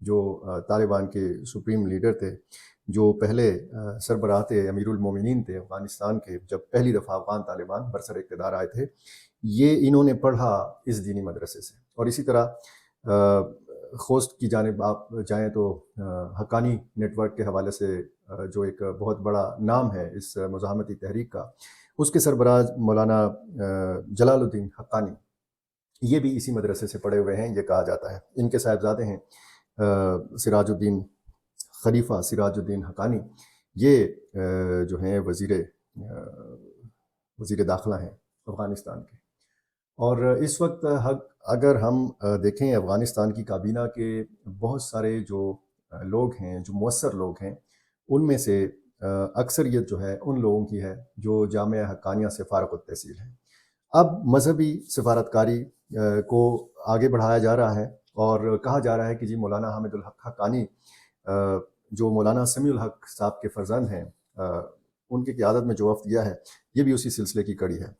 جو طالبان کے supreme leader تھے، جو پہلے سربراہ تھے، امیر المومنین تھے افغانستان کے، جب پہلی دفعہ افغان طالبان برسر اقتدار آئے تھے، یہ انہوں نے پڑھا اس دینی مدرسے سے۔ اور اسی طرح خوست کی جانب آپ جائیں تو حقانی نیٹ ورک کے حوالے سے جو ایک بہت بڑا نام ہے اس مزاحمتی تحریک کا، اس کے سربراہ مولانا جلال الدین حقانی، یہ بھی اسی مدرسے سے پڑھے ہوئے ہیں، یہ کہا جاتا ہے۔ ان کے صاحبزادے ہیں سراج الدین، خلیفہ سراج الدین حقانی، یہ جو ہیں وزیر داخلہ ہیں افغانستان کے۔ اور اس وقت اگر ہم دیکھیں افغانستان کی کابینہ کے بہت سارے جو لوگ ہیں، جو مؤثر لوگ ہیں، ان میں سے اکثریت جو ہے ان لوگوں کی ہے جو جامعہ حقانیہ سے فارغ التحصیل ہیں۔ اب مذہبی سفارتکاری کو آگے بڑھایا جا رہا ہے اور کہا جا رہا ہے کہ جی مولانا حامد الحق حقانی جو مولانا سمیع الحق صاحب کے فرزند ہیں، ان کی قیادت میں جو وفد گیا ہے، یہ بھی اسی سلسلے کی کڑی ہے۔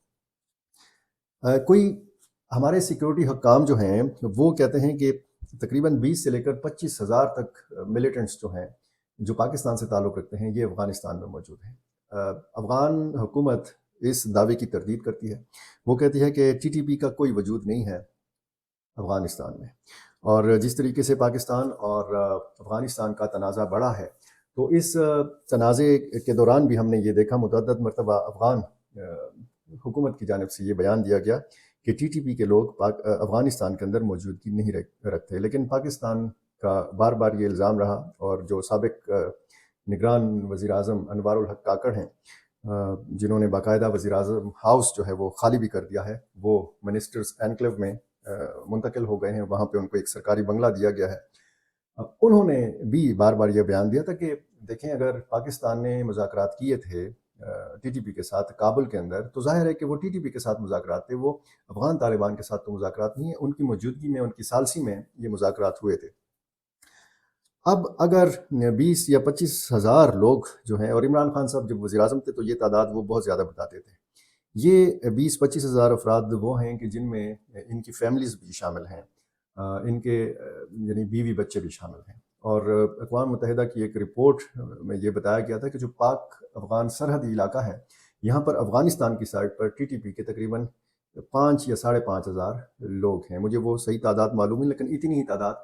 کوئی ہمارے سیکیورٹی حکام جو ہیں وہ کہتے ہیں کہ تقریباً 20 سے لے کر 25,000 تک ملیٹنٹس جو ہیں، جو پاکستان سے تعلق رکھتے ہیں، یہ افغانستان میں موجود ہیں۔ افغان حکومت اس دعوے کی تردید کرتی ہے، وہ کہتی ہے کہ ٹی ٹی پی کا کوئی وجود نہیں ہے افغانستان میں۔ اور جس طریقے سے پاکستان اور افغانستان کا تنازع بڑھا ہے، تو اس تنازع کے دوران بھی ہم نے یہ دیکھا، متعدد مرتبہ افغان حکومت کی جانب سے یہ بیان دیا گیا کہ ٹی ٹی پی کے لوگ افغانستان کے اندر موجودگی نہیں رکھتے، لیکن پاکستان کا بار بار یہ الزام رہا، اور جو سابق نگران وزیر اعظم انوار الحق کاکڑ ہیں، جنہوں نے باقاعدہ وزیر اعظم ہاؤس جو ہے وہ خالی بھی کر دیا ہے، وہ منسٹرز اینکلیو میں منتقل ہو گئے ہیں، وہاں پہ ان کو ایک سرکاری بنگلہ دیا گیا ہے۔ انہوں نے بھی بار بار یہ بیان دیا تھا کہ دیکھیں، اگر پاکستان نے مذاکرات کیے تھے ٹی ٹی پی کے ساتھ کابل کے اندر، تو ظاہر ہے کہ وہ ٹی ٹی پی کے ساتھ مذاکرات تھے، وہ افغان طالبان کے ساتھ تو مذاکرات نہیں ہیں، ان کی موجودگی میں، ان کی ثالثی میں یہ مذاکرات ہوئے تھے۔ اب اگر 20 یا 25,000 لوگ جو ہیں، اور عمران خان صاحب جب وزیر اعظم تھے تو یہ تعداد وہ بہت زیادہ بتاتے تھے، یہ 20-25,000 افراد وہ ہیں کہ جن میں ان کی فیملیز بھی شامل ہیں، ان کے یعنی بیوی بچے بھی شامل ہیں۔ اور اقوام متحدہ کی ایک رپورٹ میں یہ بتایا گیا تھا کہ جو پاک افغان سرحدی علاقہ ہے، یہاں پر افغانستان کی سائٹ پر ٹی ٹی پی کے تقریباً 5 یا 5,500 لوگ ہیں۔ مجھے وہ صحیح تعداد معلوم ہے، لیکن اتنی ہی تعداد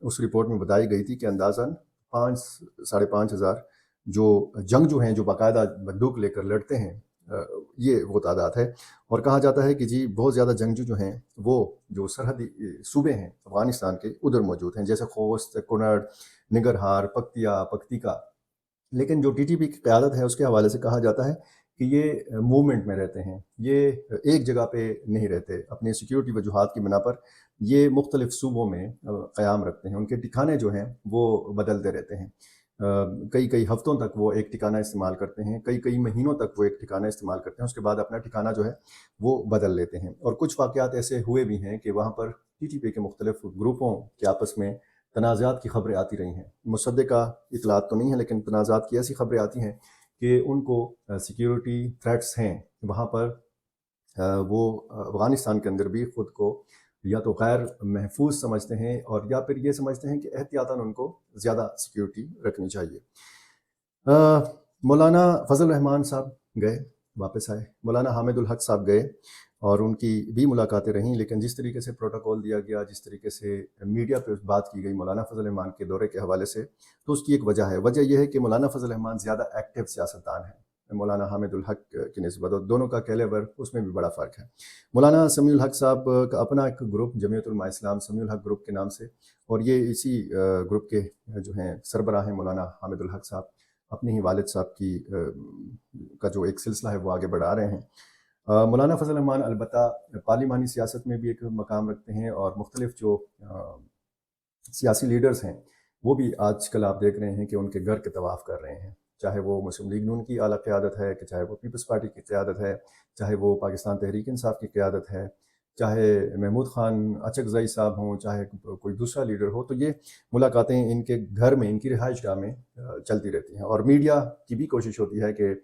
اس رپورٹ میں بتائی گئی تھی کہ اندازاً 5-5,500 جو جنگجو ہیں، جو باقاعدہ بندوق لے کر لڑتے ہیں، یہ وہ تعداد ہے۔ اور کہا جاتا ہے کہ جی بہت زیادہ جنگجو جو ہیں وہ جو سرحدی صوبے ہیں افغانستان کے ادھر موجود ہیں، جیسے خوست، کنڑ، ننگرہار، پکتیا، پکتیکا۔ لیکن جو ٹی ٹی پی کی قیادت ہے، اس کے حوالے سے کہا جاتا ہے کہ یہ موومنٹ میں رہتے ہیں، یہ ایک جگہ پہ نہیں رہتے، اپنی سیکیورٹی وجوہات کی بنا پر یہ مختلف صوبوں میں قیام رکھتے ہیں، ان کے ٹھکانے جو ہیں وہ بدلتے رہتے ہیں، کئی ہفتوں تک وہ ایک ٹھکانہ استعمال کرتے ہیں، کئی مہینوں تک وہ ایک ٹھکانہ استعمال کرتے ہیں، اس کے بعد اپنا ٹھکانہ جو ہے وہ بدل لیتے ہیں۔ اور کچھ واقعات ایسے ہوئے بھی ہیں کہ وہاں پر ٹی ٹی پی کے مختلف گروپوں کے آپس میں تنازعات کی خبریں آتی رہی ہیں، مصدقہ اطلاعات تو نہیں ہیں، لیکن تنازعات کی ایسی خبریں آتی ہیں کہ ان کو سیکیورٹی تھریٹس ہیں وہاں پر، وہ افغانستان کے اندر بھی خود کو یا تو غیر محفوظ سمجھتے ہیں، اور یا پھر یہ سمجھتے ہیں کہ احتیاطاً ان کو زیادہ سیکیورٹی رکھنی چاہیے۔ مولانا فضل الرحمان صاحب گئے، واپس آئے، مولانا حامد الحق صاحب گئے، اور ان کی بھی ملاقاتیں رہیں، لیکن جس طریقے سے پروٹوکول دیا گیا، جس طریقے سے میڈیا پہ بات کی گئی مولانا فضل الرحمان کے دورے کے حوالے سے، تو اس کی ایک وجہ ہے۔ وجہ یہ ہے کہ مولانا فضل الرحمان زیادہ ایکٹیو سیاستدان ہیں مولانا حامد الحق کی نسبت، اور دونوں کا کیلیبر اس میں بھی بڑا فرق ہے۔ مولانا سمیع الحق صاحب کا اپنا ایک گروپ جمعیت علماء اسلام سمیع الحق گروپ کے نام سے، اور یہ اسی گروپ کے جو ہیں سربراہ ہیں مولانا حامد الحق صاحب، اپنے ہی والد صاحب کا جو ایک سلسلہ ہے وہ آگے بڑھا رہے ہیں۔ مولانا فضل الرحمان البتہ پارلیمانی سیاست میں بھی ایک مقام رکھتے ہیں، اور مختلف جو سیاسی لیڈرز ہیں وہ بھی آج کل آپ دیکھ رہے ہیں کہ ان کے گھر کے طواف کر رہے ہیں، چاہے وہ مسلم لیگ نون کی اعلیٰ قیادت ہے، کہ چاہے وہ پیپلز پارٹی کی قیادت ہے، چاہے وہ پاکستان تحریک انصاف کی قیادت ہے، چاہے محمود خان اچکزئی صاحب ہوں، چاہے کوئی دوسرا لیڈر ہو، تو یہ ملاقاتیں ان کے گھر میں، ان کی رہائش گاہ میں چلتی رہتی ہیں، اور میڈیا کی بھی کوشش ہوتی ہے کہ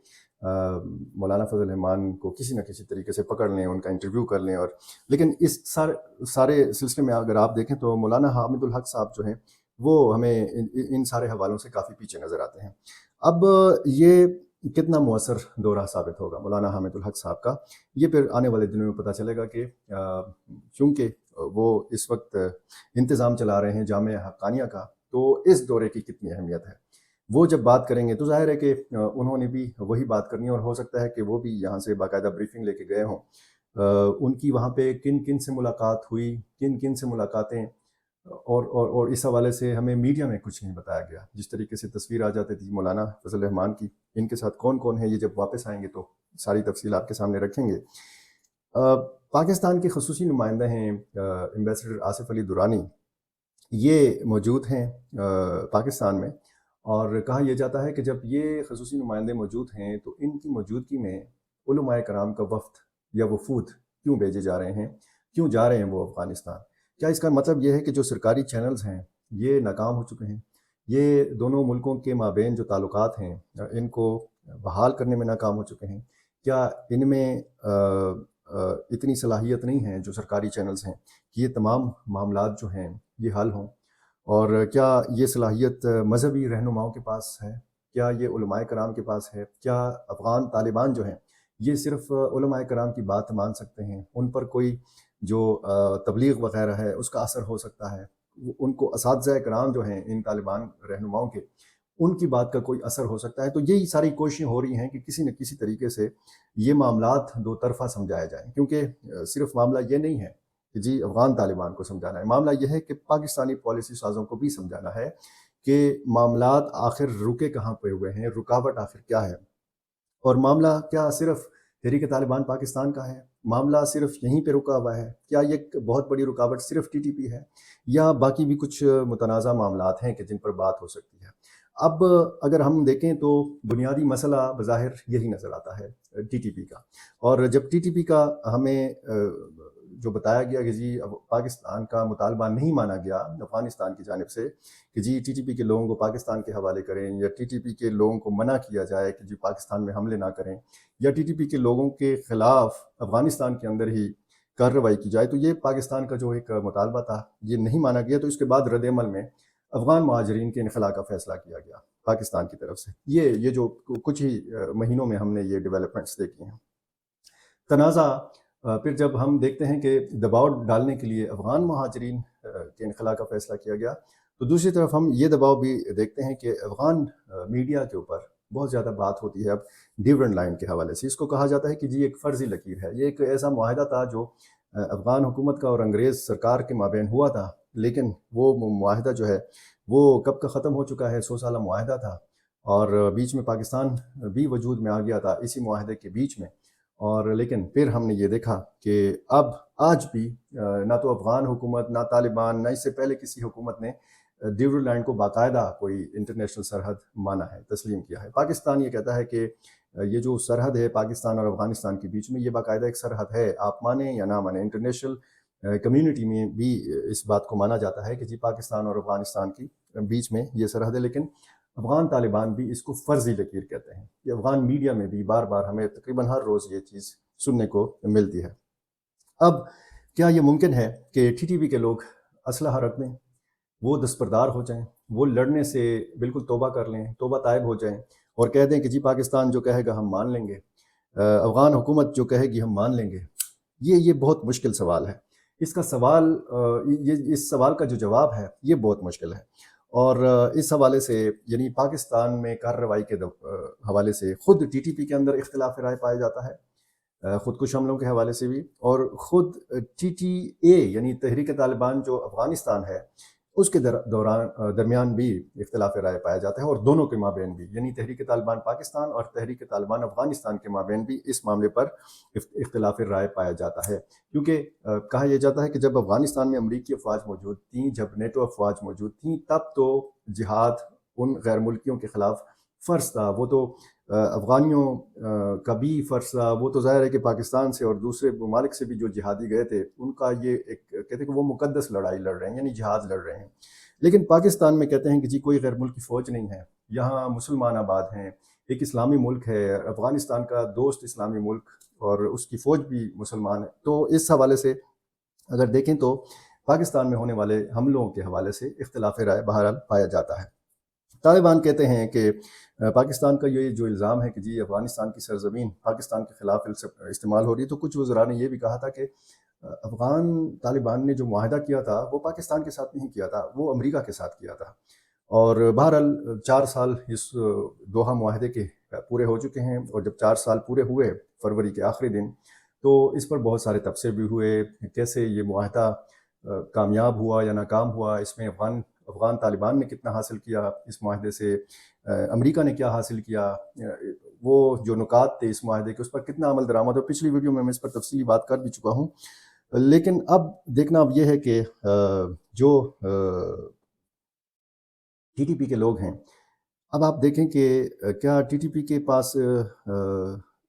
مولانا فضل الرحمان کو کسی نہ کسی طریقے سے پکڑ لیں، ان کا انٹرویو کر لیں۔ اور لیکن اس سارے سلسلے میں اگر آپ دیکھیں تو مولانا حامد الحق صاحب جو ہیں وہ ہمیں ان سارے حوالوں سے کافی پیچھے نظر آتے ہیں۔ اب یہ کتنا مؤثر دورہ ثابت ہوگا مولانا حامد الحق صاحب کا، یہ پھر آنے والے دنوں میں پتہ چلے گا کہ چونکہ وہ اس وقت انتظام چلا رہے ہیں جامعہ حقانیہ کا، تو اس دورے کی کتنی اہمیت ہے۔ وہ جب بات کریں گے تو ظاہر ہے کہ انہوں نے بھی وہی بات کرنی ہے، اور ہو سکتا ہے کہ وہ بھی یہاں سے باقاعدہ بریفنگ لے کے گئے ہوں، ان کی وہاں پہ کن کن سے ملاقات ہوئی، کن کن سے ملاقاتیں، اور اس حوالے سے ہمیں میڈیا میں کچھ نہیں بتایا گیا۔ جس طریقے سے تصویر آ جاتی تھی مولانا فضل الرحمان کی، ان کے ساتھ کون کون ہے، یہ جب واپس آئیں گے تو ساری تفصیل آپ کے سامنے رکھیں گے۔ پاکستان کے خصوصی نمائندہ ہیں ایمبیسڈر آصف علی درانی، یہ موجود ہیں پاکستان میں، اور کہا یہ جاتا ہے کہ جب یہ خصوصی نمائندے موجود ہیں تو ان کی موجودگی میں علماء کرام کا وفد یا وفود کیوں بھیجے جا رہے ہیں، کیوں جا رہے ہیں وہ افغانستان؟ کیا اس کا مطلب یہ ہے کہ جو سرکاری چینلز ہیں یہ ناکام ہو چکے ہیں؟ یہ دونوں ملکوں کے مابین جو تعلقات ہیں ان کو بحال کرنے میں ناکام ہو چکے ہیں؟ کیا ان میں اتنی صلاحیت نہیں ہے جو سرکاری چینلز ہیں کہ یہ تمام معاملات جو ہیں یہ حل ہوں؟ اور کیا یہ صلاحیت مذہبی رہنماؤں کے پاس ہے؟ کیا یہ علماء کرام کے پاس ہے؟ کیا افغان طالبان جو ہیں یہ صرف علماء کرام کی بات مان سکتے ہیں؟ ان پر کوئی جو تبلیغ وغیرہ ہے اس کا اثر ہو سکتا ہے؟ ان کو اساتذہ کرام جو ہیں ان طالبان رہنماؤں کے، ان کی بات کا کوئی اثر ہو سکتا ہے؟ تو یہی ساری کوششیں ہو رہی ہیں کہ کسی نہ کسی طریقے سے یہ معاملات دو طرفہ سمجھائے جائیں، کیونکہ صرف معاملہ یہ نہیں ہے کہ جی افغان طالبان کو سمجھانا ہے، معاملہ یہ ہے کہ پاکستانی پالیسی سازوں کو بھی سمجھانا ہے کہ معاملات آخر رکے کہاں پہ ہوئے ہیں، رکاوٹ آخر کیا ہے، اور معاملہ کیا صرف تحریک طالبان پاکستان کا ہے؟ معاملہ صرف یہیں پہ رکا ہوا ہے؟ کیا یہ بہت بڑی رکاوٹ صرف ٹی ٹی پی ہے، یا باقی بھی کچھ متنازع معاملات ہیں کہ جن پر بات ہو سکتی ہے؟ اب اگر ہم دیکھیں تو بنیادی مسئلہ بظاہر یہی نظر آتا ہے ٹی ٹی پی کا، اور جب ٹی ٹی پی کا ہمیں جو بتایا گیا کہ جی پاکستان کا مطالبہ نہیں مانا گیا افغانستان کی جانب سے کہ جی ٹی ٹی پی کے لوگوں کو پاکستان کے حوالے کریں، یا ٹی ٹی پی کے لوگوں کو منع کیا جائے کہ جی پاکستان میں حملے نہ کریں، یا ٹی ٹی پی کے لوگوں کے خلاف افغانستان کے اندر ہی کارروائی کی جائے، تو یہ پاکستان کا جو ایک مطالبہ تھا یہ نہیں مانا گیا۔ تو اس کے بعد رد عمل میں افغان مہاجرین کے انخلاء کا فیصلہ کیا گیا پاکستان کی طرف سے۔ یہ جو کچھ ہی مہینوں میں ہم نے یہ ڈیولپمنٹس دیکھی ہیں۔ تنازع پھر جب ہم دیکھتے ہیں کہ دباؤ ڈالنے کے لیے افغان مہاجرین کے انخلاء کا فیصلہ کیا گیا، تو دوسری طرف ہم یہ دباؤ بھی دیکھتے ہیں کہ افغان میڈیا کے اوپر بہت زیادہ بات ہوتی ہے اب ڈیورنٹ لائن کے حوالے سے۔ اس کو کہا جاتا ہے کہ جی ایک فرضی لکیر ہے، یہ ایک ایسا معاہدہ تھا جو افغان حکومت کا اور انگریز سرکار کے مابین ہوا تھا، لیکن وہ معاہدہ جو ہے وہ کب کا ختم ہو چکا ہے، 100 سالہ معاہدہ تھا، اور بیچ میں پاکستان بھی وجود میں آ گیا تھا اسی معاہدے کے بیچ میں، اور لیکن پھر ہم نے یہ دیکھا کہ اب آج بھی نہ تو افغان حکومت، نہ طالبان، نہ اس سے پہلے کسی حکومت نے ڈیورنٹ لائن کو باقاعدہ کوئی انٹرنیشنل سرحد مانا ہے، تسلیم کیا ہے۔ پاکستان یہ کہتا ہے کہ یہ جو سرحد ہے پاکستان اور افغانستان کے بیچ میں، یہ باقاعدہ ایک سرحد ہے، آپ مانیں یا نہ مانیں۔ انٹرنیشنل کمیونٹی میں بھی اس بات کو مانا جاتا ہے کہ جی پاکستان اور افغانستان کی بیچ میں یہ سرحد ہے، لیکن افغان طالبان بھی اس کو فرضی لکیر کہتے ہیں۔ یہ افغان میڈیا میں بھی بار بار ہمیں تقریباً ہر روز یہ چیز سننے کو ملتی ہے۔ اب کیا یہ ممکن ہے کہ ٹی ٹی پی کے لوگ اسلحہ رکھ دیں، وہ دستبردار ہو جائیں، وہ لڑنے سے بالکل توبہ کر لیں، توبہ طائب ہو جائیں، اور کہہ دیں کہ جی پاکستان جو کہے گا ہم مان لیں گے، افغان حکومت جو کہے گی ہم مان لیں گے؟ یہ بہت مشکل سوال ہے۔ اس کا سوال اس سوال کا جو جواب ہے یہ بہت مشکل ہے، اور اس حوالے سے یعنی پاکستان میں کارروائی کے حوالے سے خود ٹی ٹی پی کے اندر اختلاف رائے پایا جاتا ہے، خود کش حملوں کے حوالے سے بھی، اور خود ٹی ٹی اے یعنی تحریک طالبان جو افغانستان ہے اس کے درمیان بھی اختلاف رائے پایا جاتا ہے، اور دونوں کے مابین بھی، یعنی تحریک طالبان پاکستان اور تحریک طالبان افغانستان کے مابین بھی اس معاملے پر اختلاف رائے پایا جاتا ہے، کیونکہ کہا یہ جاتا ہے کہ جب افغانستان میں امریکی افواج موجود تھیں، جب نیٹو افواج موجود تھیں، تب تو جہاد ان غیر ملکیوں کے خلاف فرض تھا، وہ تو افغانیوں کا بھی فرض تھا، وہ تو ظاہر ہے کہ پاکستان سے اور دوسرے ممالک سے بھی جو جہادی گئے تھے ان کا یہ ایک کہتے ہیں کہ وہ مقدس لڑائی لڑ رہے ہیں، یعنی جہاد لڑ رہے ہیں۔ لیکن پاکستان میں کہتے ہیں کہ جی کوئی غیر ملکی فوج نہیں ہے، یہاں مسلمان آباد ہیں، ایک اسلامی ملک ہے، افغانستان کا دوست اسلامی ملک، اور اس کی فوج بھی مسلمان ہے۔ تو اس حوالے سے اگر دیکھیں تو پاکستان میں ہونے والے حملوں کے حوالے سے اختلاف رائے بہرحال پایا جاتا ہے۔ طالبان کہتے ہیں کہ پاکستان کا یہ جو الزام ہے کہ جی افغانستان کی سرزمین پاکستان کے خلاف استعمال ہو رہی ہے، تو کچھ وزراء نے یہ بھی کہا تھا کہ افغان طالبان نے جو معاہدہ کیا تھا وہ پاکستان کے ساتھ نہیں کیا تھا، وہ امریکہ کے ساتھ کیا تھا۔ اور بہرحال 4 سال اس دوحہ معاہدے کے پورے ہو چکے ہیں، اور جب 4 سال پورے ہوئے فروری کے آخری دن، تو اس پر بہت سارے تبصرے بھی ہوئے، کیسے یہ معاہدہ کامیاب ہوا یا ناکام ہوا، اس میں افغان طالبان نے کتنا حاصل کیا اس معاہدے سے، امریکہ نے کیا حاصل کیا، وہ جو نکات تھے اس معاہدے کے اس پر کتنا عمل درآمد ہو۔ پچھلی ویڈیو میں اس پر تفصیلی بات کر بھی چکا ہوں، لیکن اب دیکھنا اب یہ ہے کہ جو ٹی ٹی پی کے لوگ ہیں، اب آپ دیکھیں کہ کیا ٹی ٹی پی کے پاس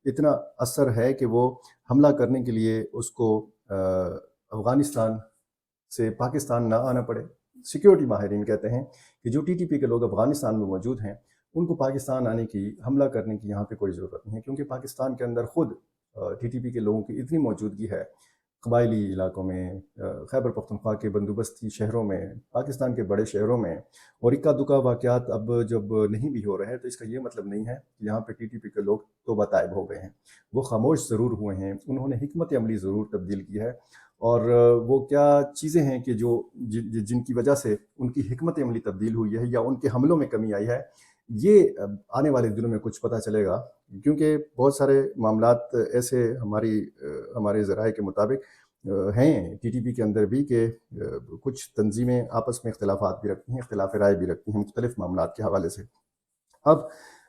اتنا اثر ہے کہ وہ حملہ کرنے کے لیے اس کو افغانستان سے پاکستان نہ آنا پڑے۔ سیکیورٹی ماہرین کہتے ہیں کہ جو ٹی ٹی پی کے لوگ افغانستان میں موجود ہیں ان کو پاکستان آنے کی، حملہ کرنے کی یہاں پہ کوئی ضرورت نہیں ہے، کیونکہ پاکستان کے اندر خود ٹی ٹی پی کے لوگوں کی اتنی موجودگی ہے، قبائلی علاقوں میں، خیبر پختونخوا کے بندوبستی شہروں میں، پاکستان کے بڑے شہروں میں، اور اکا دکا واقعات اب جب نہیں بھی ہو رہے ہیں تو اس کا یہ مطلب نہیں ہے کہ یہاں پہ ٹی ٹی پی کے لوگ توبہ طائب ہو گئے ہیں۔ وہ خاموش ضرور ہوئے ہیں، انہوں نے حکمت عملی ضرور تبدیل کی ہے، اور وہ کیا چیزیں ہیں کہ جن کی وجہ سے ان کی حکمت عملی تبدیل ہوئی ہے یا ان کے حملوں میں کمی آئی ہے، یہ آنے والے دنوں میں کچھ پتہ چلے گا، کیونکہ بہت سارے معاملات ایسے ہمارے ذرائع کے مطابق ہیں ٹی ٹی پی کے اندر بھی کہ کچھ تنظیمیں آپس میں اختلافات بھی رکھتی ہیں، اختلاف رائے بھی رکھتی ہیں مختلف معاملات کے حوالے سے۔ اب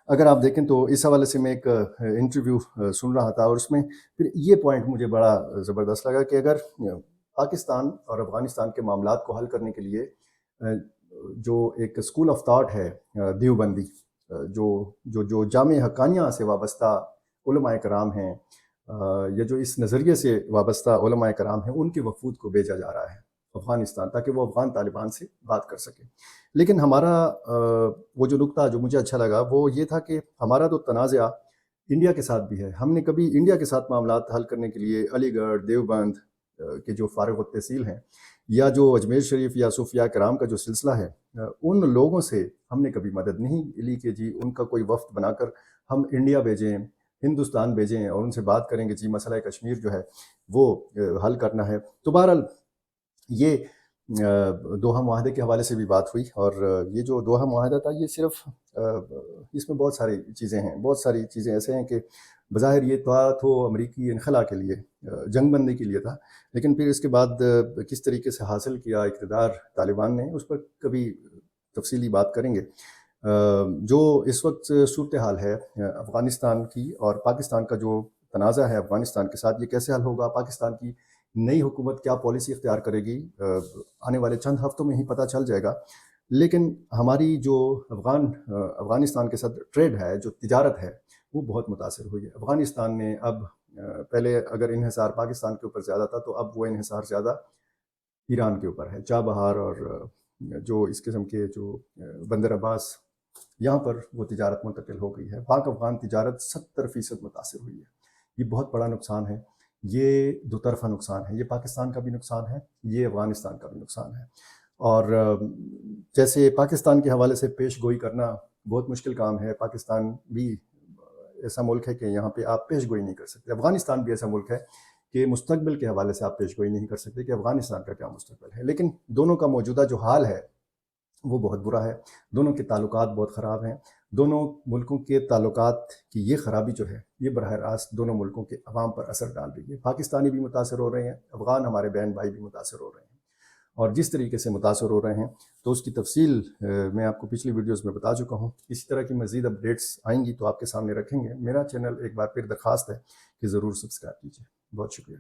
اگر آپ دیکھیں تو اس حوالے سے میں ایک انٹرویو سن رہا تھا، اور اس میں پھر یہ پوائنٹ مجھے بڑا زبردست لگا کہ اگر پاکستان اور افغانستان کے معاملات کو حل کرنے کے لیے جو ایک اسکول آف تھاٹ ہے دیوبندی، جو جامع حقانیہ سے وابستہ علماء کرام ہیں، یا جو اس نظریے سے وابستہ علماء کرام ہیں، ان کے وفود کو بھیجا جا رہا ہے افغانستان تاکہ وہ افغان طالبان سے بات کر سکیں۔ لیکن ہمارا وہ جو نقطہ جو مجھے اچھا لگا وہ یہ تھا کہ ہمارا تو تنازع انڈیا کے ساتھ بھی ہے، ہم نے کبھی انڈیا کے ساتھ معاملات حل کرنے کے لیے علی گڑھ، دیوبند کے جو فارغ التحصیل ہیں، یا جو اجمیر شریف یا صوفیاء کرام کا جو سلسلہ ہے، ان لوگوں سے ہم نے کبھی مدد نہیں لی کہ جی ان کا کوئی وفد بنا کر ہم انڈیا بھیجیں، ہندوستان بھیجیں اور ان سے بات کریں کہ جی مسئلہ کشمیر جو ہے وہ حل کرنا ہے۔ تو بہرحال یہ دوحہ معاہدے کے حوالے سے بھی بات ہوئی، اور یہ جو دوحہ معاہدہ تھا یہ صرف اس میں بہت ساری چیزیں ہیں، بہت ساری چیزیں ایسے ہیں کہ بظاہر یہ تو امریکی انخلا کے لیے، جنگ بندی کے لیے تھا، لیکن پھر اس کے بعد کس طریقے سے حاصل کیا اقتدار طالبان نے، اس پر کبھی تفصیلی بات کریں گے۔ جو اس وقت صورتحال ہے افغانستان کی اور پاکستان کا جو تنازع ہے افغانستان کے ساتھ، یہ کیسے حل ہوگا، پاکستان کی نئی حکومت کیا پالیسی اختیار کرے گی، آنے والے چند ہفتوں میں ہی پتہ چل جائے گا۔ لیکن ہماری جو افغانستان کے ساتھ ٹریڈ ہے، جو تجارت ہے، وہ بہت متاثر ہوئی ہے۔ افغانستان نے اب پہلے اگر انحصار پاکستان کے اوپر زیادہ تھا تو اب وہ انحصار زیادہ ایران کے اوپر ہے، چابہار اور جو اس قسم کے جو بندر عباس، یہاں پر وہ تجارت منتقل ہو گئی ہے۔ پاک افغان تجارت 70% متاثر ہوئی ہے۔ یہ بہت بڑا نقصان ہے، یہ دو طرفہ نقصان ہے، یہ پاکستان کا بھی نقصان ہے، یہ افغانستان کا بھی نقصان ہے۔ اور جیسے پاکستان کے حوالے سے پیش گوئی کرنا بہت مشکل کام ہے، پاکستان بھی ایسا ملک ہے کہ یہاں پہ آپ پیش گوئی نہیں کر سکتے، افغانستان بھی ایسا ملک ہے کہ مستقبل کے حوالے سے آپ پیش گوئی نہیں کر سکتے کہ افغانستان کا کیا مستقبل ہے۔ لیکن دونوں کا موجودہ جو حال ہے وہ بہت برا ہے، دونوں کے تعلقات بہت خراب ہیں، دونوں ملکوں کے تعلقات کی یہ خرابی جو ہے یہ براہ راست دونوں ملکوں کے عوام پر اثر ڈال رہی ہے۔ پاکستانی بھی متاثر ہو رہے ہیں، افغان ہمارے بہن بھائی بھی متاثر ہو رہے ہیں، اور جس طریقے سے متاثر ہو رہے ہیں تو اس کی تفصیل میں آپ کو پچھلی ویڈیوز میں بتا چکا ہوں۔ اسی طرح کی مزید اپڈیٹس آئیں گی تو آپ کے سامنے رکھیں گے۔ میرا چینل ایک بار پھر درخواست ہے کہ ضرور سبسکرائب کیجیے۔ بہت شکریہ۔